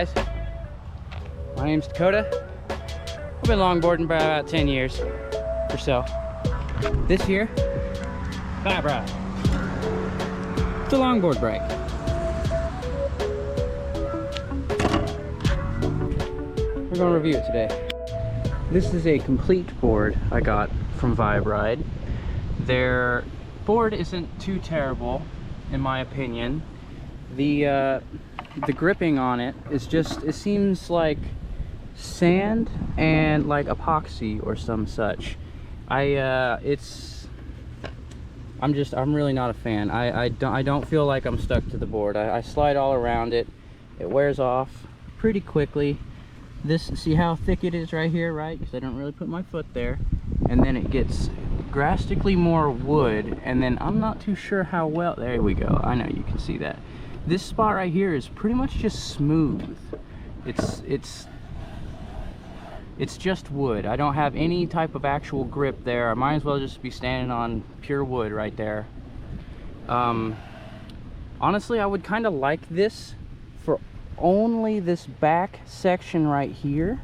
guys, my name's Dakota. I've been longboarding for about 10 years or so. This here, VibeRide. It's a longboard brake. We're going to review it today. This is a complete board I got from VibeRide. Their board isn't too terrible in my opinion. The gripping on it is just, it seems like sand and like epoxy or some such. I'm really not a fan. I don't feel like I'm stuck to the board. I slide all around it. It wears off pretty quickly. See how thick it is right here, right? Because I don't really put my foot there. And then it gets drastically more wood, and then I'm not too sure how well, there we go. I know you can see that. This spot right here is pretty much just smooth. It's just wood. I don't have any type of actual grip there. I might as well just be standing on pure wood right there. Honestly, I would kind of like this for only this back section right here.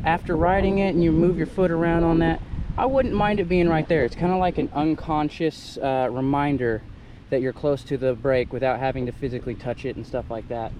After riding it and you move your foot around on that, I wouldn't mind it being right there. It's kind of like an unconscious reminder that you're close to the brake without having to physically touch it and stuff like that.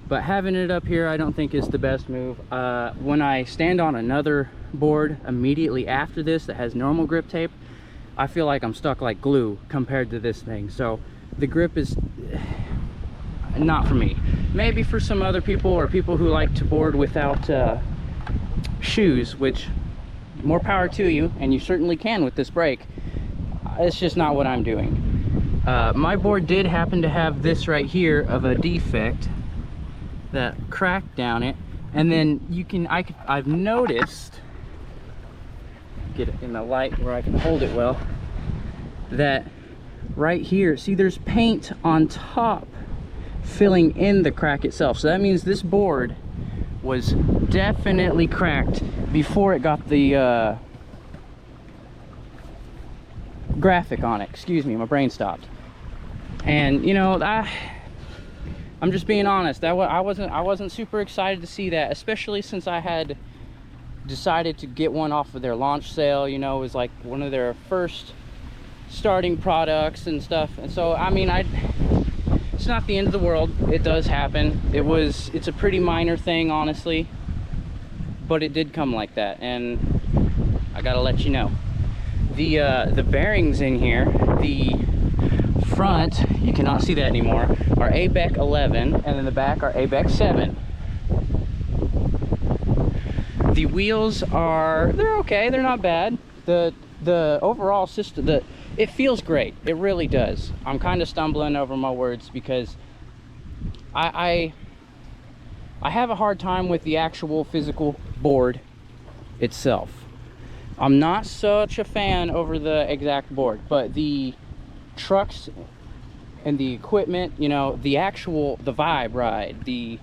But having it up here I don't think is the best move. When I stand on another board immediately after this that has normal grip tape, I feel like I'm stuck like glue compared to this thing. So the grip is not for me. Maybe for some other people, or people who like to board without shoes, which more power to you, and you certainly can with this brake. It's just not what I'm doing. My board did happen to have this right here of a defect, that crack down it, and then I've noticed, get it in the light where I can hold it well, that right here, see there's paint on top filling in the crack itself. So that means this board was definitely cracked before it got the graphic on it. Excuse me, my brain stopped. And you know, I'm just being honest, I wasn't super excited to see that, especially since I had decided to get one off of their launch sale. You know, it was like one of their first starting products and stuff. And so I mean, it's not the end of the world. It does happen. It's a pretty minor thing, honestly, but it did come like that, and I gotta let you know. The bearings in here, the front, you cannot see that anymore, are ABEC 11, and then the back are ABEC 7. The wheels they're okay, they're not bad. The overall system, it feels great, it really does. I'm kind of stumbling over my words because I have a hard time with the actual physical board itself. I'm not such a fan over the exact board, but the trucks and the equipment, you know, the VibeRide, the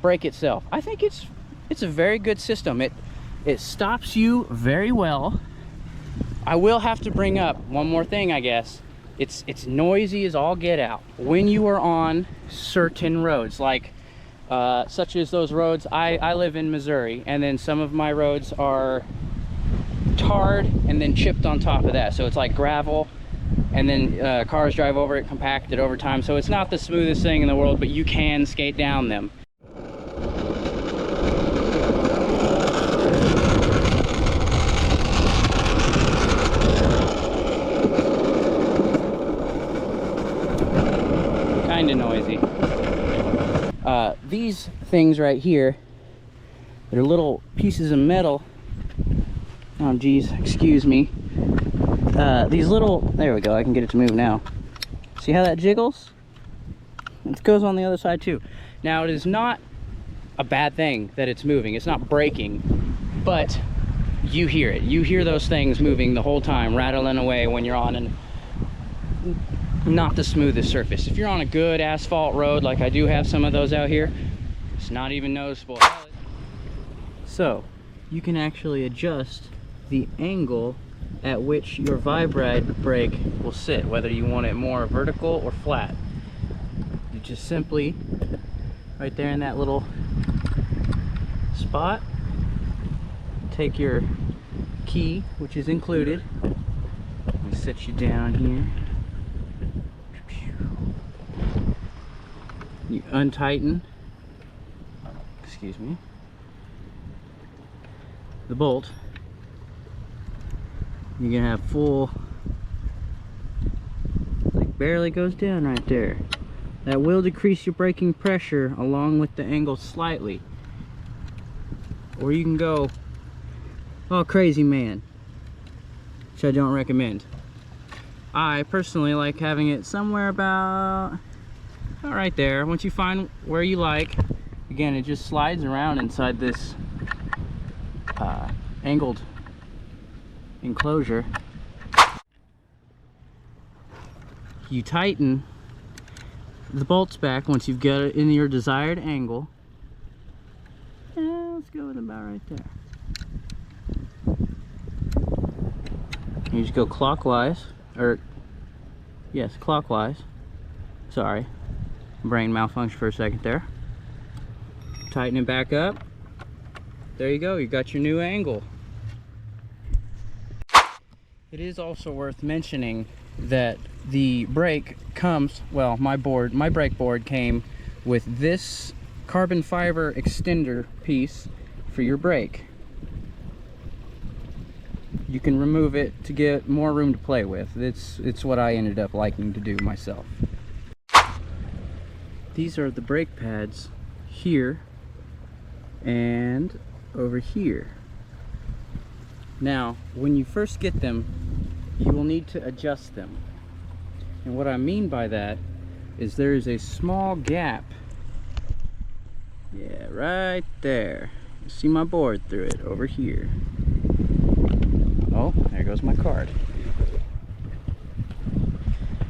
brake itself, I think it's a very good system. It stops you very well. I will have to bring up one more thing, I guess. It's noisy as all get out when you are on certain roads, like such as those roads. I live in Missouri, and then some of my roads are tarred and then chipped on top of that, so it's like gravel, and then cars drive over it, compacted over time. So it's not the smoothest thing in the world, but you can skate down them. Kind of noisy. These things right here, they're little pieces of metal. Oh geez, excuse me. These little, there we go, I can get it to move now. See how that jiggles? It goes on the other side too. Now, it is not a bad thing that it's moving. It's not breaking, but you hear it. You hear those things moving the whole time, rattling away when you're on not the smoothest surface. If you're on a good asphalt road, like I do have some of those out here, it's not even noticeable. So you can actually adjust the angle at which your VibeRide brake will sit, whether you want it more vertical or flat. You just simply right there in that little spot. Take your key, which is included. Let me set you down here. You untighten, excuse me, the bolt. You're gonna have full, like barely goes down right there. That will decrease your braking pressure along with the angle slightly. Or you can go all crazy man, which I don't recommend. I personally like having it somewhere about right there. Once you find where you like, again, it just slides around inside this angled enclosure. You tighten the bolts back once you've got it in your desired angle. Let's go with about right there. You just go clockwise, or yes, clockwise. Sorry, brain malfunction for a second there. Tighten it back up. There you go, you got your new angle. It is also worth mentioning that the brake comes, well, my brake board came with this carbon fiber extender piece for your brake. You can remove it to get more room to play with. It's what I ended up liking to do myself. These are the brake pads here and over here. Now, when you first get them, you will need to adjust them. And what I mean by that is there is a small gap. Yeah, right there. You see my board through it over here. Oh, there goes my card.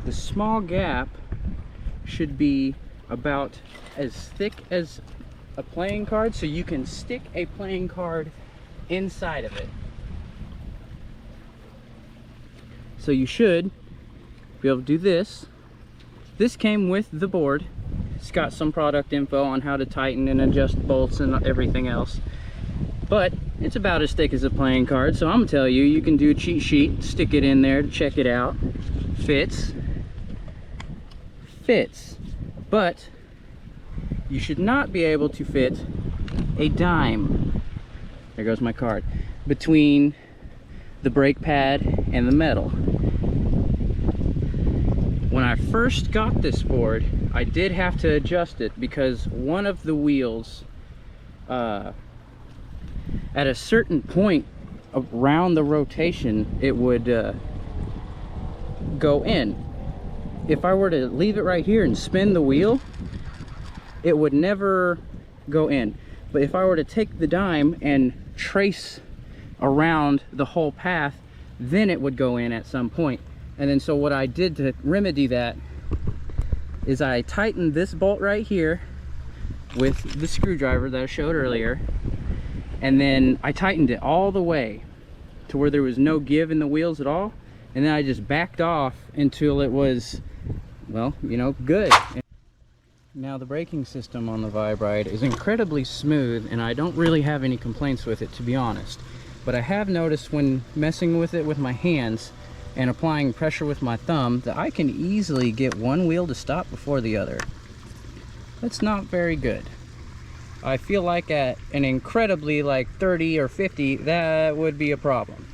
The small gap should be about as thick as a playing card, so you can stick a playing card inside of it. So you should be able to do this. This came with the board. It's got some product info on how to tighten and adjust bolts and everything else. But it's about as thick as a playing card, so I'm gonna tell you, you can do a cheat sheet, stick it in there to check it out. Fits. Fits. But you should not be able to fit a dime. There goes my card. Between the brake pad and the metal. When I first got this board, I did have to adjust it because one of the wheels, at a certain point around the rotation, it would go in. If I were to leave it right here and spin the wheel, it would never go in. But if I were to take the dime and trace around the whole path, then it would go in at some point. And then so what I did to remedy that is I tightened this bolt right here with the screwdriver that I showed earlier, and then I tightened it all the way to where there was no give in the wheels at all, and then I just backed off until it was, well, you know, good. Now the braking system on the VibeRide is incredibly smooth, and I don't really have any complaints with it, to be honest. But I have noticed when messing with it with my hands and applying pressure with my thumb that I can easily get one wheel to stop before the other. That's not very good. I feel like at an incredibly like 30 or 50, that would be a problem.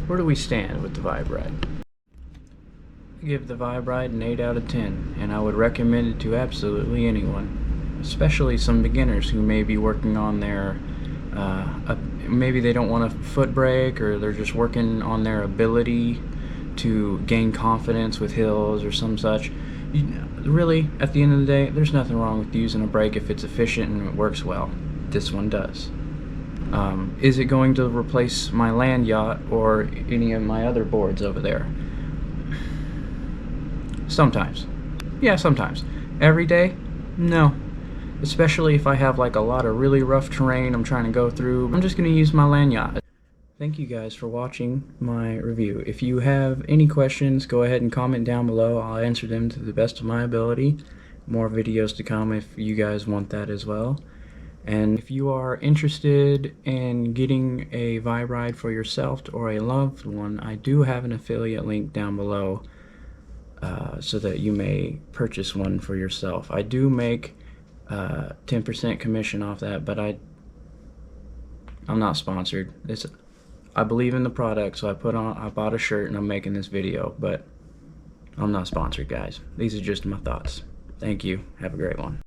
Where do we stand with the VibeRide? I give the VibeRide an 8 out of 10, and I would recommend it to absolutely anyone, especially some beginners who may be working on their maybe they don't want a foot brake, or they're just working on their ability to gain confidence with hills or some such. Really, at the end of the day, there's nothing wrong with using a brake if it's efficient and it works well. This one does. Is it going to replace my land yacht or any of my other boards over there? Sometimes. Yeah, sometimes. Every day? No. Especially if I have like a lot of really rough terrain I'm trying to go through. I'm just going to use my land yacht. Thank you guys for watching my review. If you have any questions, go ahead and comment down below. I'll answer them to the best of my ability. more videos to come if you guys want that as well. And if you are interested in getting a VibeRide for yourself or a loved one, I do have an affiliate link down below so that you may purchase one for yourself. I do make 10% commission off that, but I'm not sponsored. I believe in the product, so I bought a shirt and I'm making this video, but I'm not sponsored, guys. These are just my thoughts. Thank you. Have a great one.